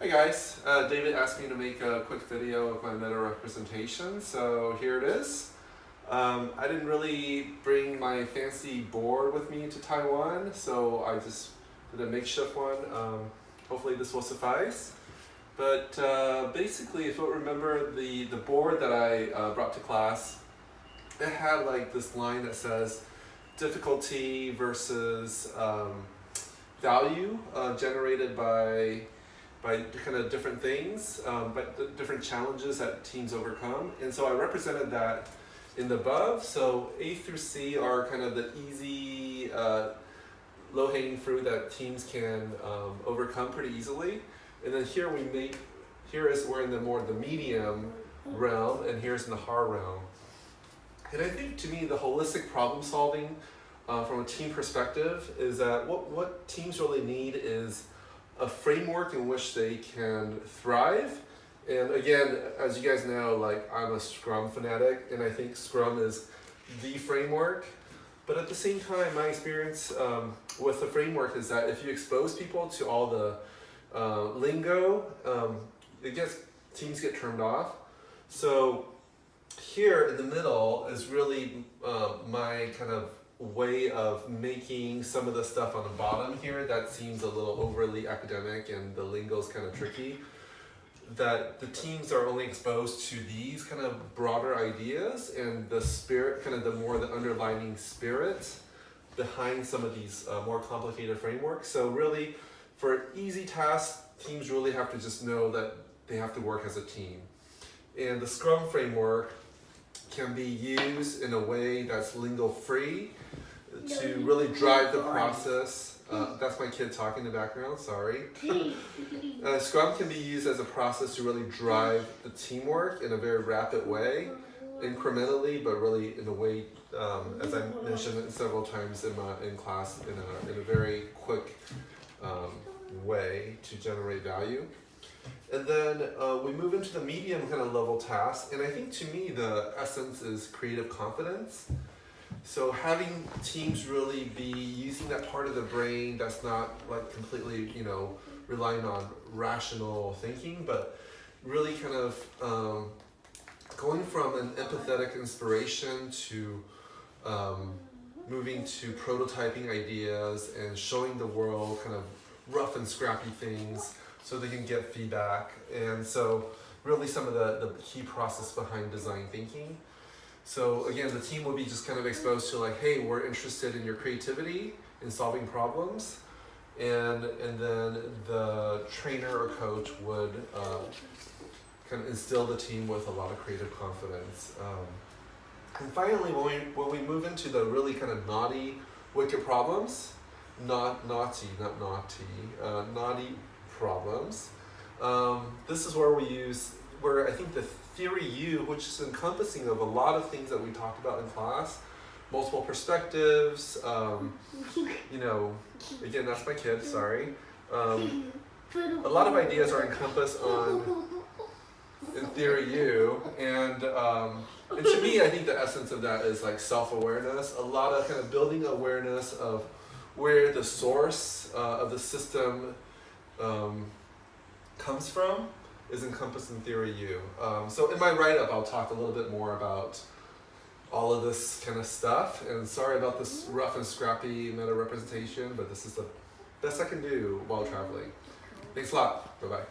Hi guys, David asked me to make a quick video of my meta representation, so here it is. I didn't really bring my fancy board with me to Taiwan, so I just did a makeshift one. Hopefully this will suffice. But basically, if you remember the board that I brought to class, it had like this line that says difficulty versus value generated by kind of different things, but the different challenges that teams overcome. And so I represented that in the above. So A through C are kind of the easy, low-hanging fruit that teams can overcome pretty easily. And then here we're in the more the medium realm, and here's in the hard realm. And I think to me the holistic problem solving from a team perspective is that what teams really need is a framework in which they can thrive. And again, as you guys know, like I'm a Scrum fanatic, and I think Scrum is the framework. But at the same time, my experience with the framework is that if you expose people to all the lingo, teams get turned off. So here in the middle is really my kind of way of making some of the stuff on the bottom here that seems a little overly academic and the lingo is kind of tricky, that the teams are only exposed to these kind of broader ideas and the spirit, kind of the underlining spirit behind some of these more complicated frameworks. So really, for easy tasks, teams really have to just know that they have to work as a team. And the Scrum framework can be used in a way that's lingo-free to really drive the process. That's my kid talking in the background, sorry. Scrum can be used as a process to really drive the teamwork in a very rapid way, incrementally, but really in a way, as I mentioned several times in class, in a very quick way to generate value. And then we move into the medium kind of level task, and I think to me the essence is creative confidence. So having teams really be using that part of the brain that's not like completely, relying on rational thinking, but really kind of going from an empathetic inspiration to moving to prototyping ideas and showing the world kind of rough and scrappy things so they can get feedback. And so really some of the key process behind design thinking. So again, the team will be just kind of exposed to like, hey, we're interested in your creativity in solving problems. And then the trainer or coach would kind of instill the team with a lot of creative confidence. And finally, when we move into the really kind of naughty, wicked problems, naughty problems. This is where I think the theory U, which is encompassing of a lot of things that we talked about in class, multiple perspectives, again, that's my kid, sorry. A lot of ideas are encompassed in theory U, and to me, I think the essence of that is like self-awareness, a lot of kind of building awareness of where the source of the system comes from is encompassed in theory U. So in my write-up, I'll talk a little bit more about all of this kind of stuff. And sorry about this rough and scrappy meta representation, but this is the best I can do while traveling. Thanks a lot. Bye-bye.